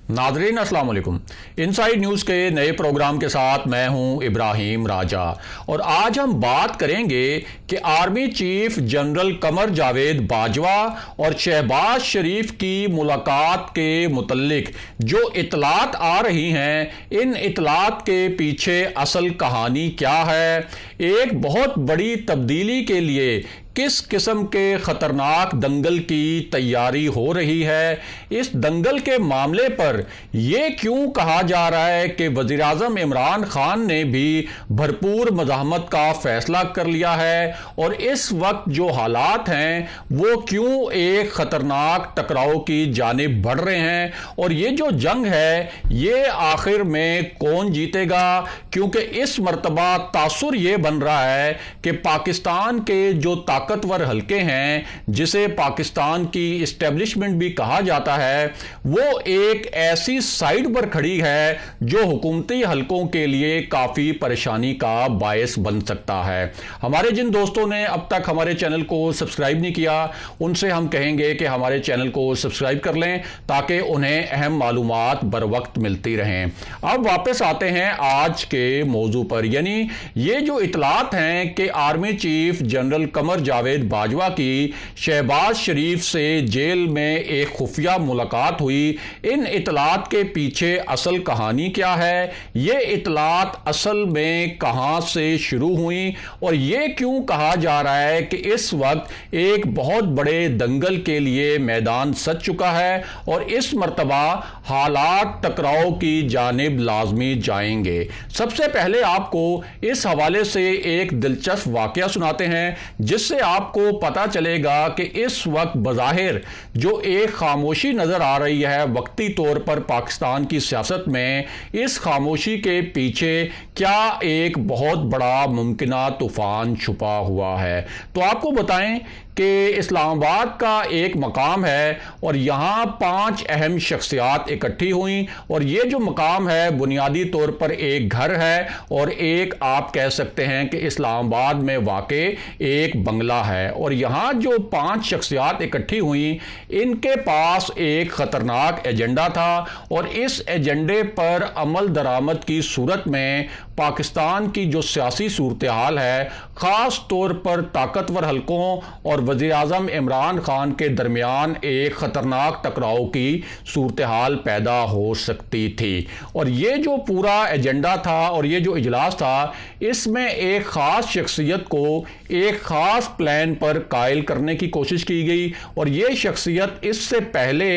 Nadreen अस्सलाम वालेकुम। Inside news के नए प्रोग्राम के साथ मैं हूं इब्राहिम राजा और आज हम बात करेंगे कि army chief general Qamar Javed Bajwa और शहबाज शरीफ की मुलाकात के मुतल्लिक जो इतलात आ रही हैं, इन इतलात के पीछे असल कहानी क्या है, एक बहुत बड़ी तब्दीली के लिए किस किस्म के खतरनाक दंगल की तैयारी हो रही है, इस दंगल के मामले पर यह क्यों कहा जा रहा है कि वज़ीर आज़म इमरान खान ने भी भरपूर मज़ाहमत का फैसला कर लिया है और इस वक्त जो हालात हैं वो क्यों एक खतरनाक टकराव की जानिब बढ़ रहे हैं और ये जो जंग है ये आखिर में कौन जीतेगा, क्योंकि इस मर्तबा तासुर ये बन रहा है कि पाकिस्तान के जो ताकतवर हलके हैं, जिसे पाकिस्तान की इस्टेब्लिशमेंट भी कहा जाता है, वो एक ऐसी साइड पर खड़ी है जो हुकूमती हलकों के लिए काफ़ी परेशानी का बायस बन सकता है। हमारे जिन दोस्तों ने अब तक हमारे चैनल को सब्सक्राइब नहीं किया, उनसे हम कहेंगे कि हमारे चैनल को सब्सक्राइब कर लें ताकि उन्हें अहम मालूमात बर वक्त मिलती रहें। अब वापस आते हैं आज के मौजू पर, यानी ये जो इतलात हैं कि army chief general Qamar Javed Bajwa की शहबाज शरीफ से जेल में एक खुफिया मुलाकात हुई, इन इतलात के पीछे असल कहानी क्या है, ये इतलात असल में कहां से शुरू हुई और ये क्यों कहा जा रहा है कि इस वक्त एक बहुत बड़े दंगल के लिए मैदान सज चुका है और इस मर्तबा हालात टकराव की जानिब लाजमी जाएंगे। सबसे पहले आपको इस हवाले से एक दिलचस्प वाकया सुनाते हैं जिससे आपको पता चलेगा कि इस वक्त बज़ाहिर जो एक खामोशी नजर आ रही है वक्ती तौर पर पाकिस्तान की सियासत में, इस खामोशी के पीछे क्या एक बहुत बड़ा मुमकिना तूफान छुपा हुआ है। तो आपको बताएं कि इस्लामाबाद का एक मकाम है और यहाँ 5 अहम शख्सियात इकट्ठी हुई और ये जो मकाम है बुनियादी तौर पर एक घर है और एक आप कह सकते हैं कि इस्लामाबाद में वाक़े एक बंगला है। और यहाँ जो 5 शख्सियात इकट्ठी हुई, इनके पास एक ख़तरनाक एजेंडा था और इस एजेंडे पर अमल दरामद की सूरत में पाकिस्तान की जो सियासी सूरत हाल है, ख़ास तौर पर ताकतवर हलकों और वज़ीर आज़म इमरान खान के दरमियान एक ख़तरनाक टकराव की सूरत हाल पैदा हो सकती थी। और ये जो पूरा एजेंडा था और ये जो इजलास था, इसमें एक ख़ास शख्सियत को एक ख़ास प्लान पर कायल करने की कोशिश की गई और ये शख्सियत इससे पहले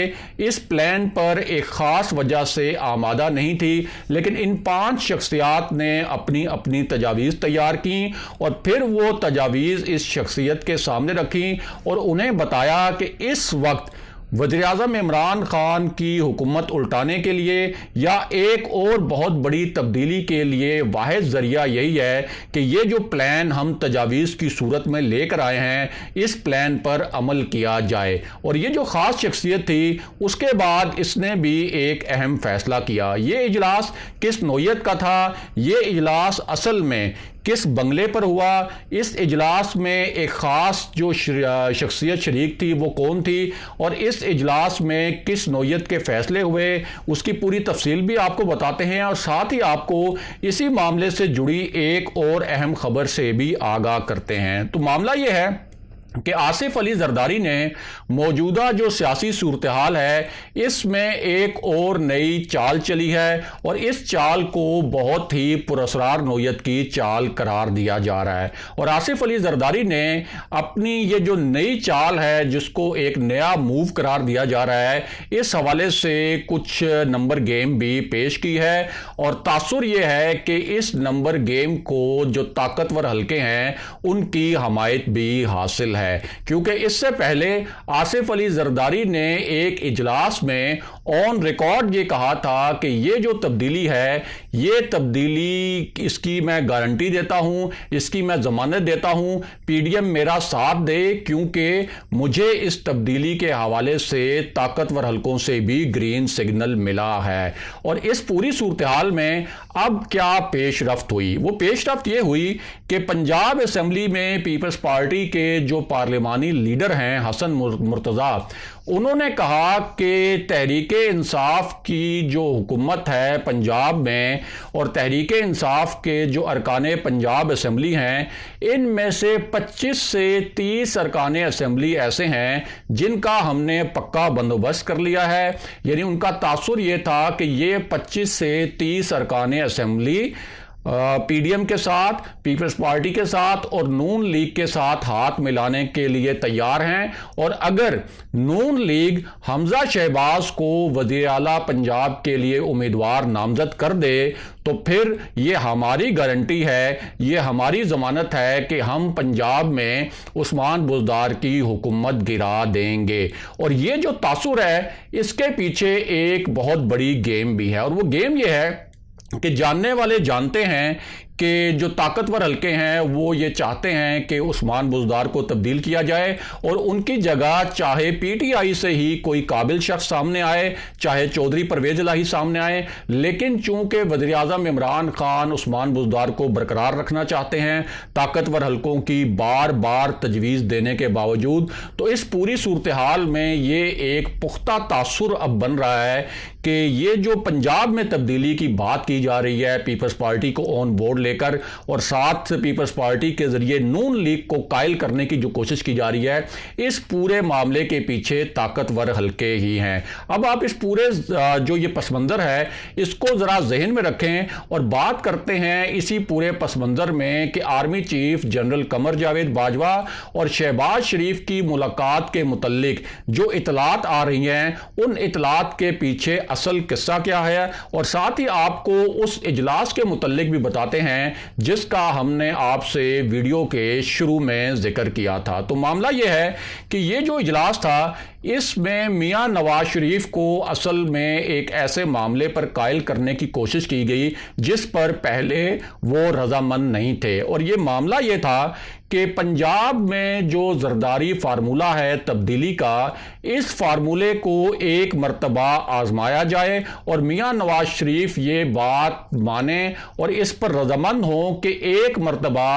इस प्लान पर एक ख़ास वजह से आमादा नहीं थी, लेकिन इन 5 शख्सियात ने अपनी अपनी तजावीज़ तैयार की और फिर वो तजावीज़ इस शख्सियत के सामने रखी और उन्हें बताया कि इस वक्त वज़ीर आज़म इमरान खान की हुकूमत उल्टाने के लिए या एक और बहुत बड़ी तब्दीली के लिए वाहिद ज़रिया यही है कि ये जो प्लान हम तजावीज़ की सूरत में लेकर आए हैं, इस प्लान पर अमल किया जाए। और ये जो ख़ास शख्सियत थी, उसके बाद इसने भी एक अहम फ़ैसला किया। ये इजलास किस नौयत का था, ये इजलास असल में किस बंगले पर हुआ, इस इजलास में एक ख़ास जो शख्सियत शरीक थी वो कौन थी और इस इजलास में किस नौयत के फ़ैसले हुए, उसकी पूरी तफसील भी आपको बताते हैं और साथ ही आपको इसी मामले से जुड़ी एक और अहम खबर से भी आगाह करते हैं। तो मामला ये है कि आसिफ अली जरदारी ने मौजूदा जो सियासी सूरत हाल है इसमें एक और नई चाल चली है और इस चाल को बहुत ही पुरअसरार नौयत की चाल करार दिया जा रहा है। और आसिफ अली जरदारी ने अपनी ये जो नई चाल है जिसको एक नया मूव करार दिया जा रहा है, इस हवाले से कुछ नंबर गेम भी पेश की है और तासुर ये है कि इस नंबर गेम को जो ताकतवर हलके हैं उनकी हमायत भी हासिल है, क्योंकि इससे पहले आसिफ अली जरदारी ने एक इजलास में ऑन रिकॉर्ड ये कहा था कि ये जो तब्दीली है, ये तब्दीली इसकी मैं गारंटी देता हूं, इसकी मैं जमानत देता हूं, पीडीएम मेरा साथ दे, क्योंकि मुझे इस तब्दीली के हवाले से ताकतवर हलकों से भी ग्रीन सिग्नल मिला है। और इस पूरी सूरत हाल में अब क्या पेश रफ्त हुई, वो पेश रफ्त ये हुई कि पंजाब असेंबली में पीपल्स पार्टी के जो पार्लिमानी लीडर हैं हसन मुर्तज़ा, उन्होंने कहा कि तहरीक इंसाफ की जो हुकूमत है पंजाब में और तहरीक इंसाफ के जो अरकान पंजाब असम्बली हैं, इनमें से 25 से 30 अरकान असम्बली ऐसे हैं जिनका हमने पक्का बंदोबस्त कर लिया है। यानी उनका तासुर ये था कि ये 25 से 30 अरकान असम्बली पीडीएम के साथ, पीपल्स पार्टी के साथ और नून लीग के साथ हाथ मिलाने के लिए तैयार हैं। और अगर नून लीग हमजा शहबाज को वज़ीर आला पंजाब के लिए उम्मीदवार नामजद कर दे तो फिर ये हमारी गारंटी है, ये हमारी ज़मानत है कि हम पंजाब में उस्मान बुज़दार की हुकूमत गिरा देंगे। और ये जो तासुर है इसके पीछे एक बहुत बड़ी गेम भी है, और वो गेम ये है कि जानने वाले जानते हैं कि जो ताकतवर हल्के हैं वो ये चाहते हैं कि उस्मान बुज़दार को तब्दील किया जाए और उनकी जगह चाहे पीटीआई से ही कोई काबिल शख्स सामने आए, चाहे चौधरी परवेज इलाही सामने आए। लेकिन चूंकि वज़ीर आज़म इमरान खान उस्मान बुज़दार को बरकरार रखना चाहते हैं ताकतवर हल्कों की बार बार तजवीज़ देने के बावजूद, तो इस पूरी सूरत हाल में ये एक पुख्ता तासुर अब बन रहा है कि ये जो पंजाब में तब्दीली की बात की जा रही है पीपल्स पार्टी को ऑन बोर्ड लेकर और साथ पीपल्स पार्टी के जरिए नून लीग को कायल करने की जो कोशिश की जा रही है, इस पूरे मामले के पीछे ताकतवर हल्के ही हैं। अब आप इस पूरे जो ये पस मंज़र है इसको ज़रा जहन में रखें और बात करते हैं इसी पूरे पस मंज़र में कि army chief general Qamar Javed Bajwa और शहबाज शरीफ की मुलाकात के मुतल्लिक जो इतलात आ रही हैं, उन इतलात के पीछे असल किस्सा क्या है, और साथ ही आपको उस इजलास के मुतल्लिक भी बताते हैं जिसका हमने आपसे वीडियो के शुरू में जिक्र किया था। तो मामला यह है कि ये जो इजलास था इसमें मियां नवाज शरीफ को असल में एक ऐसे मामले पर कायल करने की कोशिश की गई जिस पर पहले वो रजामंद नहीं थे। और ये मामला ये था कि पंजाब में जो जरदारी फार्मूला है तब्दीली का, इस फार्मूले को एक मर्तबा आजमाया जाए और मियां नवाज शरीफ ये बात माने और इस पर रजामंद हो कि एक मर्तबा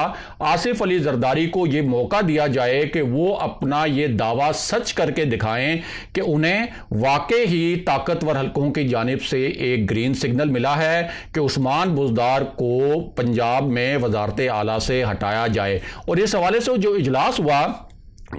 आसिफ अली जरदारी को ये मौका दिया जाए कि वो अपना ये दावा सच करके दिखाएं कि उन्हें वाकई ही ताकतवर हल्कों की जानिब से एक ग्रीन सिग्नल मिला है कि उस्मान बुज़दार को पंजाब में वज़ारत आला से हटाया जाए। और इस हवाले से जो इजलास हुआ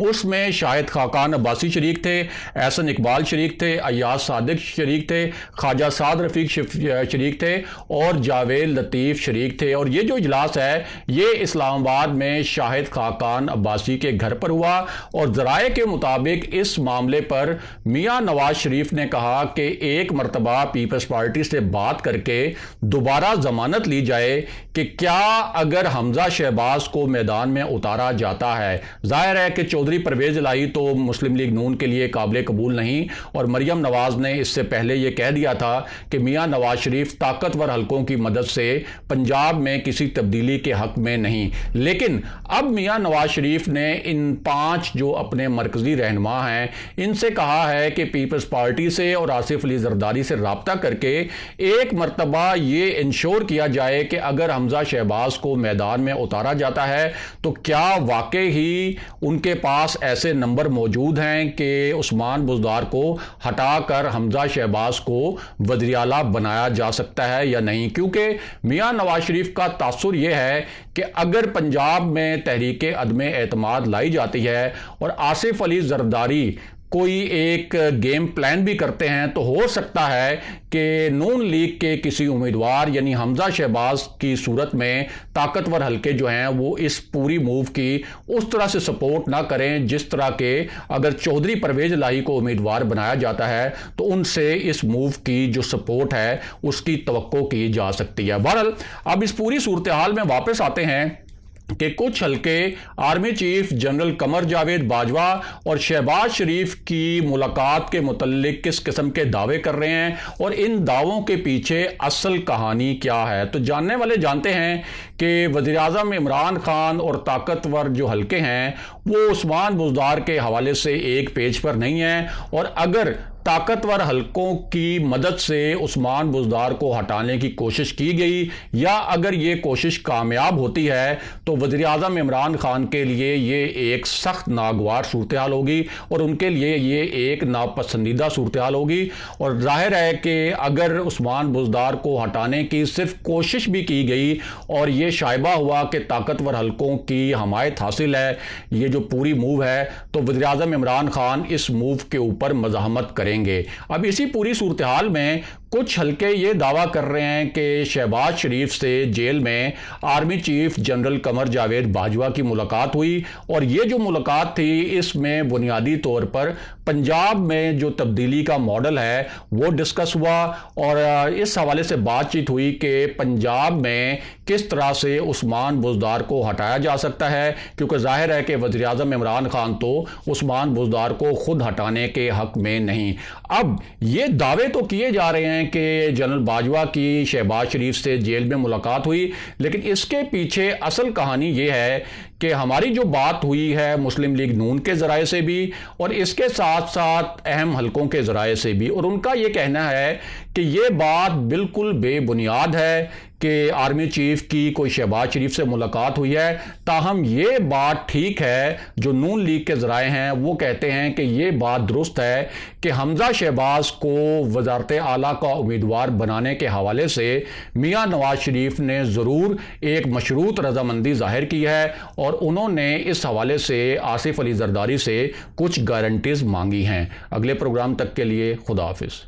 उसमें शाहिद खाकान अब्बासी शरीक थे, एहसन इकबाल शरीक थे, अय्याज सादिक शरीक थे, ख्वाजा साद रफ़ीक शरीक थे और जावेद लतीफ़ शरीक थे। और ये जो इजलास है ये इस्लामाबाद में शाहिद खाकान अब्बासी के घर पर हुआ और ज़राए के मुताबिक इस मामले पर मियां नवाज शरीफ ने कहा कि एक मरतबा पीपल्स पार्टी से बात करके दोबारा ज़मानत ली जाए कि क्या अगर हमजा शहबाज को मैदान में उतारा जाता है, जाहिर है कि चौधरी परवेज इलाही तो मुस्लिम लीग नून के लिए काबिल कबूल नहीं, और मरियम नवाज ने इससे पहले यह कह दिया था कि मियां नवाज शरीफ ताकतवर हल्कों की मदद से पंजाब में किसी तब्दीली के हक में नहीं। लेकिन अब मियां नवाज शरीफ ने इन 5 जो अपने मरकजी रहनुमा हैं इनसे कहा है कि पीपल्स पार्टी से और आसिफ अली जरदारी से रब्ता करके एक मरतबा ये इंश्योर किया जाए कि अगर हमजा शहबाज को मैदान में उतारा जाता है तो क्या वाकई ही उनके पास ऐसे नंबर मौजूद हैं कि उस्मान बुज़दार को हटाकर हमजा शहबाज को वज़ीर आला बनाया जा सकता है या नहीं। क्योंकि मियां नवाज शरीफ का तासुर यह है कि अगर पंजाब में तहरीक अदम एतमाद लाई जाती है और आसिफ अली जरदारी कोई एक गेम प्लान भी करते हैं तो हो सकता है कि नून लीग के किसी उम्मीदवार यानी हमजा शहबाज की सूरत में ताकतवर हल्के जो हैं वो इस पूरी मूव की उस तरह से सपोर्ट ना करें जिस तरह के अगर चौधरी परवेज इलाही को उम्मीदवार बनाया जाता है तो उनसे इस मूव की जो सपोर्ट है उसकी तवक्को की जा सकती है। बहरहाल अब इस पूरी सूरत हाल में वापस आते हैं कि कुछ हल्के army chief general Qamar Javed Bajwa और शहबाज शरीफ की मुलाकात के मुतल्लिक किस किस्म के दावे कर रहे हैं और इन दावों के पीछे असल कहानी क्या है। तो जानने वाले जानते हैं कि वज़ीर आज़म इमरान खान और ताकतवर जो हल्के हैं वो उस्मान बुज़दार के हवाले से एक पेज पर नहीं है, और अगर طاقتور حلقوں کی مدد سے عثمان بزدار کو ہٹانے کی کوشش کی گئی، یا اگر یہ کوشش کامیاب ہوتی ہے تو وزیر اعظم عمران خان کے لیے یہ ایک سخت ناگوار صورتحال ہوگی اور ان کے لیے یہ ایک ناپسندیدہ صورتحال ہوگی۔ اور ظاہر ہے کہ اگر عثمان بزدار کو ہٹانے کی صرف کوشش بھی کی گئی اور یہ شائبہ ہوا کہ طاقتور حلقوں کی حمایت حاصل ہے، یہ جو پوری موو ہے، تو وزیر اعظم عمران خان اس موو کے اوپر مزاحمت کریں گے۔ اب اسی پوری صورتحال میں کچھ حلقے یہ دعویٰ کر رہے ہیں کہ شہباز شریف سے جیل میں army chief general Qamar Javed Bajwa کی ملاقات ہوئی، اور یہ جو ملاقات تھی اس میں بنیادی طور پر پنجاب میں جو تبدیلی کا ماڈل ہے وہ ڈسکس ہوا، اور اس حوالے سے بات چیت ہوئی کہ پنجاب میں کس طرح سے عثمان بزدار کو ہٹایا جا سکتا ہے، کیونکہ ظاہر ہے کہ وزیر اعظم عمران خان تو عثمان بزدار کو خود ہٹانے کے حق میں نہیں۔ اب یہ دعوے تو کیے جا رہے ہیں کہ جنرل باجوہ کی شہباز شریف سے جیل میں ملاقات ہوئی، لیکن اس کے پیچھے اصل کہانی یہ ہے کہ ہماری جو بات ہوئی ہے مسلم لیگ نون کے ذرائع سے بھی اور اس کے ساتھ ساتھ اہم حلقوں کے ذرائع سے بھی، اور ان کا یہ کہنا ہے کہ یہ بات بالکل بے بنیاد ہے کہ آرمی چیف کی کوئی شہباز شریف سے ملاقات ہوئی ہے۔ تاہم یہ بات ٹھیک ہے، جو نون لیگ کے ذرائع ہیں وہ کہتے ہیں کہ یہ بات درست ہے کہ حمزہ شہباز کو وزارت اعلیٰ کا امیدوار بنانے کے حوالے سے میاں نواز شریف نے ضرور ایک مشروط رضامندی ظاہر کی ہے، اور انہوں نے اس حوالے سے آصف علی زرداری سے کچھ گارنٹیز مانگی ہیں۔ اگلے پروگرام تک کے لیے خدا حافظ۔